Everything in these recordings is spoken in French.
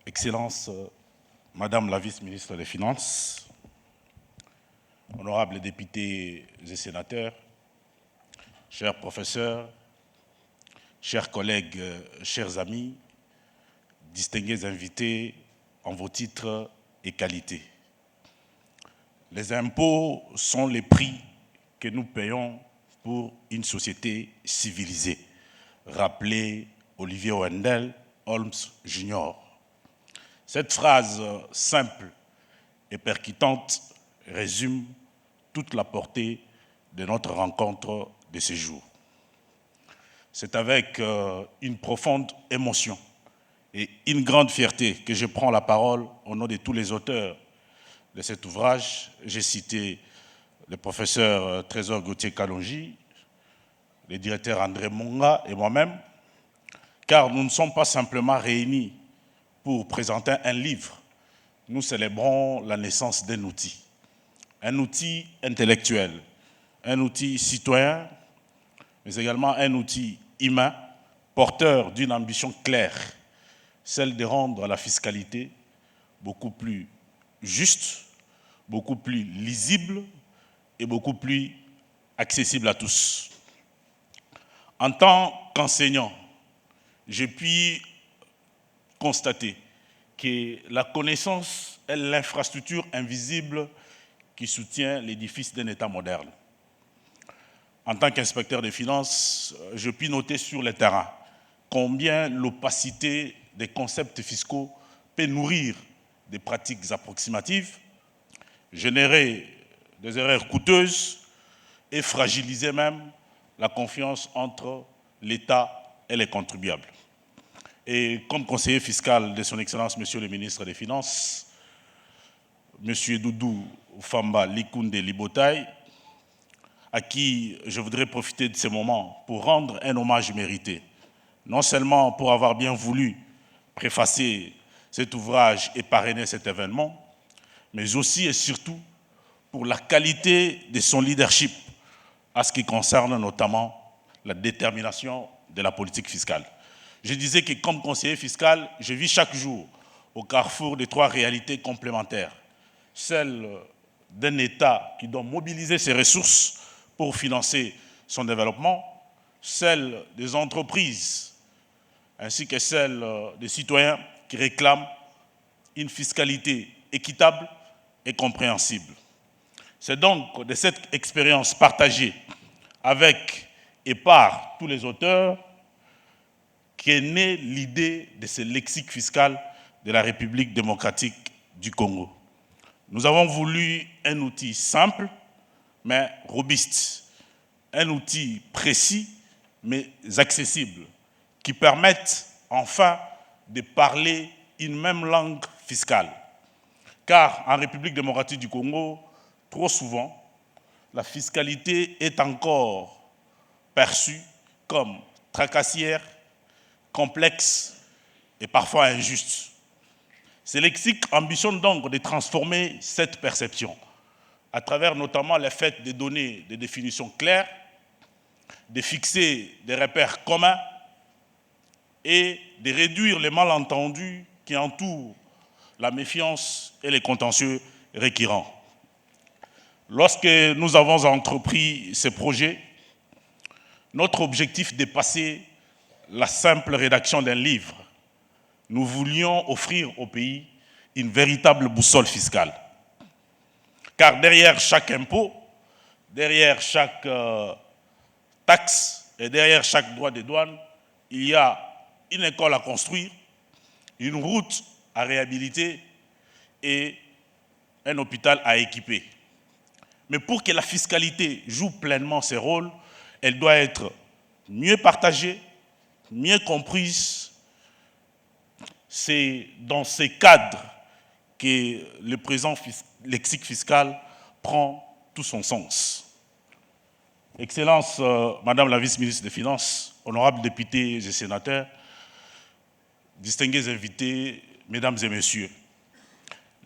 Excellence, Madame la vice-ministre des Finances, honorables députés et sénateurs, chers professeurs, chers collègues, chers amis, distingués invités en vos titres et qualités. Les impôts sont les prix que nous payons pour une société civilisée, rappelé Olivier Wendell Holmes Jr. Cette phrase simple et percutante résume toute la portée de notre rencontre de ce jour. C'est avec une profonde émotion et une grande fierté que je prends la parole au nom de tous les auteurs de cet ouvrage. J'ai cité le professeur Trésor Gauthier-Kalonji, le directeur André Monga et moi-même, car nous ne sommes pas simplement réunis pour présenter un livre. Nous célébrons la naissance d'un outil intellectuel, un outil citoyen, mais également un outil humain, porteur d'une ambition claire, celle de rendre la fiscalité beaucoup plus juste, beaucoup plus lisible et beaucoup plus accessible à tous. En tant qu'enseignant, j'ai pu constater que la connaissance est l'infrastructure invisible qui soutient l'édifice d'un État moderne. En tant qu'inspecteur des finances, je puis noter sur le terrain combien l'opacité des concepts fiscaux peut nourrir des pratiques approximatives, générer des erreurs coûteuses et fragiliser même la confiance entre l'État et les contribuables. Et comme conseiller fiscal de son Excellence, Monsieur le ministre des Finances, Monsieur Doudou Famba Likunde Libotaï, à qui je voudrais profiter de ce moment pour rendre un hommage mérité, non seulement pour avoir bien voulu préfacer cet ouvrage et parrainer cet événement, mais aussi et surtout pour la qualité de son leadership à ce qui concerne notamment la détermination de la politique fiscale. Je disais que comme conseiller fiscal, je vis chaque jour au carrefour de trois réalités complémentaires. Celle d'un État qui doit mobiliser ses ressources pour financer son développement, celle des entreprises, ainsi que celle des citoyens qui réclament une fiscalité équitable et compréhensible. C'est donc de cette expérience partagée avec et par tous les auteurs qu'est née l'idée de ce lexique fiscal de la République démocratique du Congo. Nous avons voulu un outil simple, mais robuste, un outil précis, mais accessible, qui permette enfin de parler une même langue fiscale. Car en République démocratique du Congo, trop souvent, la fiscalité est encore perçue comme tracassière, complexe et parfois injuste. Ce lexique ambitionne donc de transformer cette perception à travers notamment le fait de donner des définitions claires, de fixer des repères communs et de réduire les malentendus qui entourent la méfiance et les contentieux récurrents. Lorsque nous avons entrepris ces projets, notre objectif dépassait la simple rédaction d'un livre. Nous voulions offrir au pays une véritable boussole fiscale. Car derrière chaque impôt, derrière chaque taxe et derrière chaque droit de douane, il y a une école à construire, une route à réhabiliter et un hôpital à équiper. Mais pour que la fiscalité joue pleinement ses rôles, elle doit être mieux partagée, mieux comprise. C'est dans ces cadres que le présent lexique fiscal prend tout son sens. Excellence, Madame la vice-ministre des Finances, honorables députés et sénateurs, distingués invités, Mesdames et Messieurs,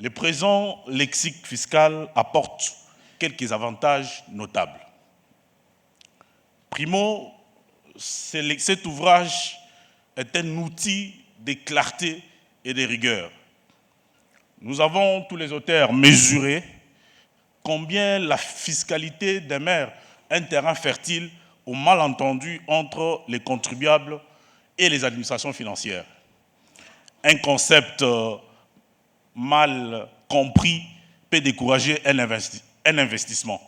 le présent lexique fiscal apporte quelques avantages notables. Primo, cet ouvrage est un outil de clarté et de rigueur. Nous avons, tous les auteurs, mesuré combien la fiscalité demeure un terrain fertile au malentendu entre les contribuables et les administrations financières. Un concept mal compris peut décourager un investissement.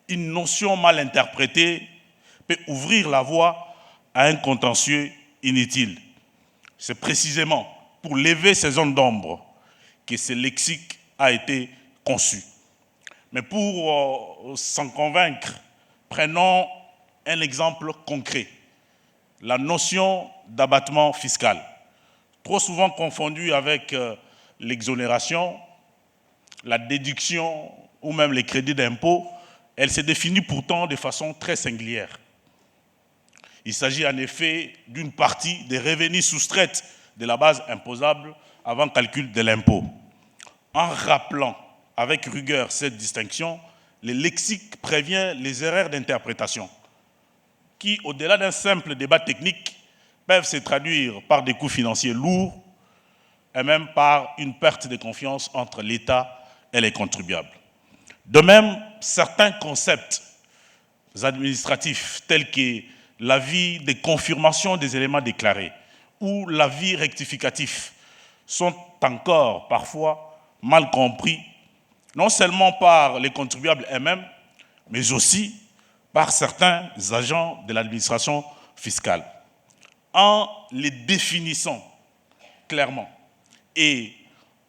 Une notion mal interprétée peut ouvrir la voie à un contentieux inutile. C'est précisément pour lever ces zones d'ombre que ce lexique a été conçu. Mais pour s'en convaincre, prenons un exemple concret. La notion d'abattement fiscal, trop souvent confondue avec l'exonération, la déduction ou même les crédits d'impôt, elle se définit pourtant de façon très singulière. Il s'agit en effet d'une partie des revenus soustraites de la base imposable avant calcul de l'impôt. En rappelant avec rigueur cette distinction, le lexique prévient les erreurs d'interprétation qui, au-delà d'un simple débat technique, peuvent se traduire par des coûts financiers lourds et même par une perte de confiance entre l'État et les contribuables. De même, certains concepts administratifs tels que l'avis de confirmation des éléments déclarés ou l'avis rectificatif sont encore parfois mal compris, non seulement par les contribuables eux-mêmes, mais aussi par certains agents de l'administration fiscale. En les définissant clairement et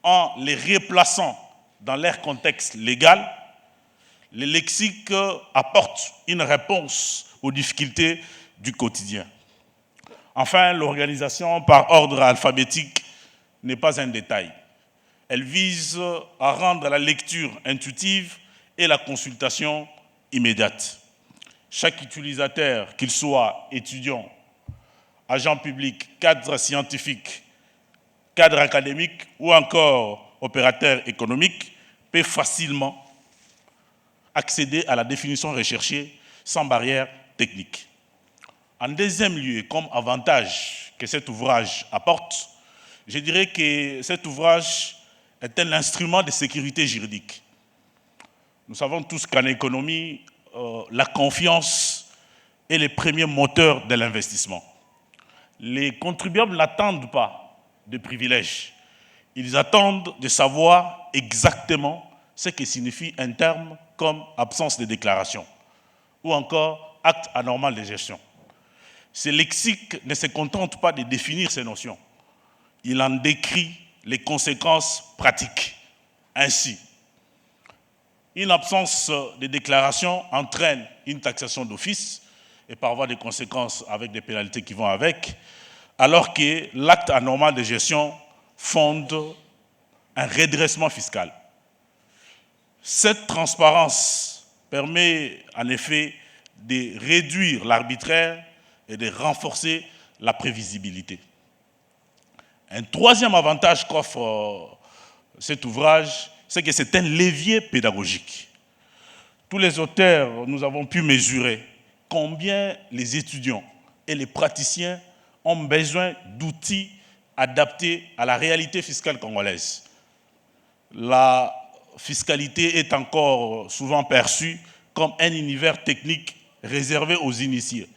en les replaçant dans leur contexte légal, le lexique apporte une réponse aux difficultés du quotidien. Enfin, l'organisation par ordre alphabétique n'est pas un détail. Elle vise à rendre la lecture intuitive et la consultation immédiate. Chaque utilisateur, qu'il soit étudiant, agent public, cadre scientifique, cadre académique ou encore opérateur économique, peut facilement accéder à la définition recherchée sans barrière technique. En deuxième lieu, comme avantage que cet ouvrage apporte, je dirais que cet ouvrage est un instrument de sécurité juridique. Nous savons tous qu'en économie, la confiance est le premier moteur de l'investissement. Les contribuables n'attendent pas de privilèges. Ils attendent de savoir exactement ce que signifie un terme comme absence de déclaration ou encore acte anormal de gestion. Ce lexique ne se contente pas de définir ces notions. Il en décrit les conséquences pratiques. Ainsi, une absence de déclaration entraîne une taxation d'office et par voie de conséquences avec des pénalités qui vont avec, alors que l'acte anormal de gestion fonde un redressement fiscal. Cette transparence permet en effet de réduire l'arbitraire et de renforcer la prévisibilité. Un troisième avantage qu'offre cet ouvrage, c'est que c'est un levier pédagogique. Tous les auteurs, nous avons pu mesurer combien les étudiants et les praticiens ont besoin d'outils adaptés à la réalité fiscale congolaise. La fiscalité est encore souvent perçue comme un univers technique réservé aux initiés.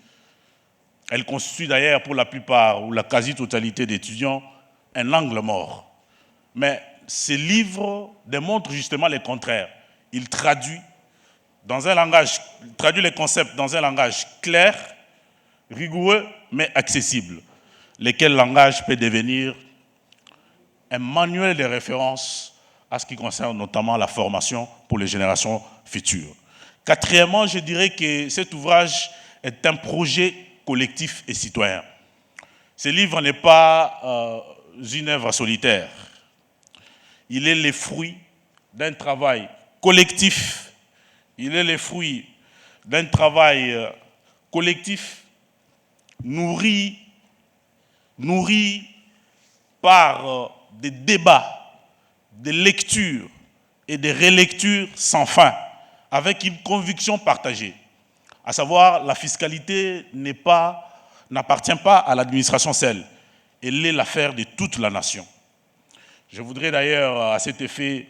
Elle constitue d'ailleurs pour la plupart ou la quasi-totalité d'étudiants un angle mort. Mais ce livre démontre justement le contraire. Il traduit les concepts dans un langage clair, rigoureux, mais accessible, lequel langage peut devenir un manuel de référence à ce qui concerne notamment la formation pour les générations futures. Quatrièmement, je dirais que cet ouvrage est un projet collectif et citoyen. Ce livre n'est pas une œuvre solitaire. Il est le fruit d'un travail collectif. Il est le fruit d'un travail collectif nourri par des débats, des lectures et des relectures sans fin, avec une conviction partagée, à savoir la fiscalité n'appartient pas à l'administration seule, elle est l'affaire de toute la nation. Je voudrais d'ailleurs, à cet effet,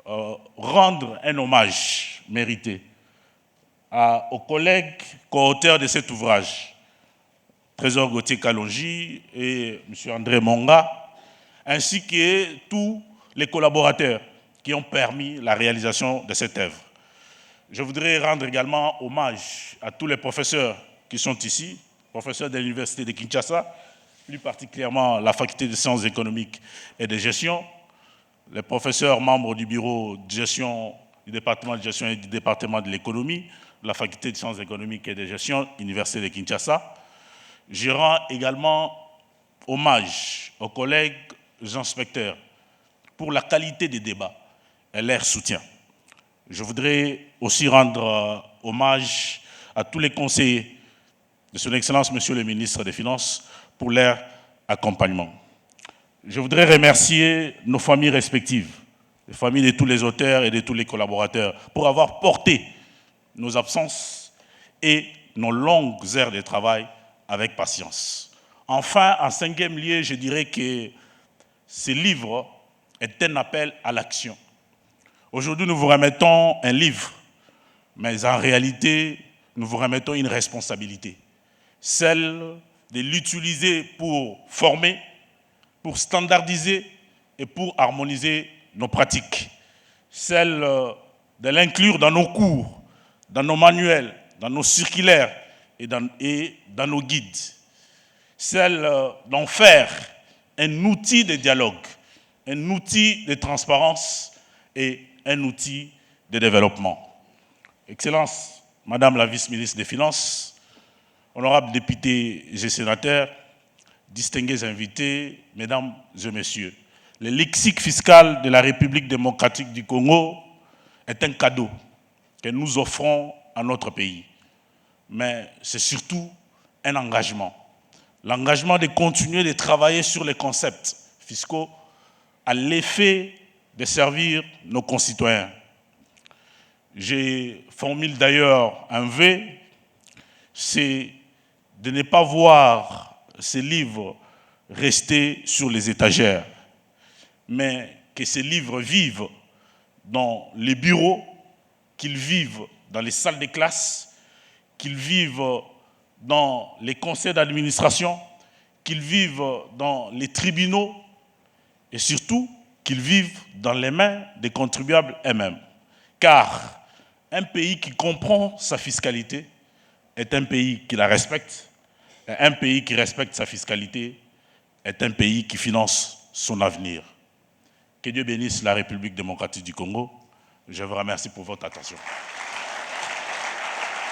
rendre un hommage mérité aux collègues co-auteurs de cet ouvrage, Trésor Gauthier Kalonji et M. André Monga, ainsi que tous les collaborateurs qui ont permis la réalisation de cette œuvre. Je voudrais rendre également hommage à tous les professeurs qui sont ici, professeurs de l'Université de Kinshasa, plus particulièrement la faculté de sciences économiques et de gestion, les professeurs membres du bureau de gestion du département de gestion et du département de l'économie, de la faculté de sciences économiques et de gestion, Université de Kinshasa. Je rends également hommage aux collègues inspecteurs pour la qualité des débats et leur soutien. Je voudrais aussi rendre hommage à tous les conseillers de son Excellence, Monsieur le ministre des Finances, pour leur accompagnement. Je voudrais remercier nos familles respectives, les familles de tous les auteurs et de tous les collaborateurs, pour avoir porté nos absences et nos longues heures de travail avec patience. Enfin, en cinquième lieu, je dirais que ce livre est un appel à l'action. Aujourd'hui, nous vous remettons un livre, mais en réalité, nous vous remettons une responsabilité, celle de l'utiliser pour former, pour standardiser et pour harmoniser nos pratiques, celle de l'inclure dans nos cours, dans nos manuels, dans nos circulaires et dans nos guides, celle d'en faire un outil de dialogue, un outil de transparence et un outil de développement. Excellence, Madame la vice-ministre des Finances, honorables députés et sénateurs, distingués invités, mesdames et messieurs, le lexique fiscal de la République démocratique du Congo est un cadeau que nous offrons à notre pays. Mais c'est surtout un engagement. L'engagement de continuer de travailler sur les concepts fiscaux à l'effet de servir nos concitoyens. Je formule d'ailleurs un vœu, c'est de ne pas voir ces livres rester sur les étagères, mais que ces livres vivent dans les bureaux, qu'ils vivent dans les salles de classe, qu'ils vivent dans les conseils d'administration, qu'ils vivent dans les tribunaux et surtout qu'ils vivent dans les mains des contribuables eux-mêmes. Car un pays qui comprend sa fiscalité est un pays qui la respecte. Et un pays qui respecte sa fiscalité est un pays qui finance son avenir. Que Dieu bénisse la République démocratique du Congo. Je vous remercie pour votre attention.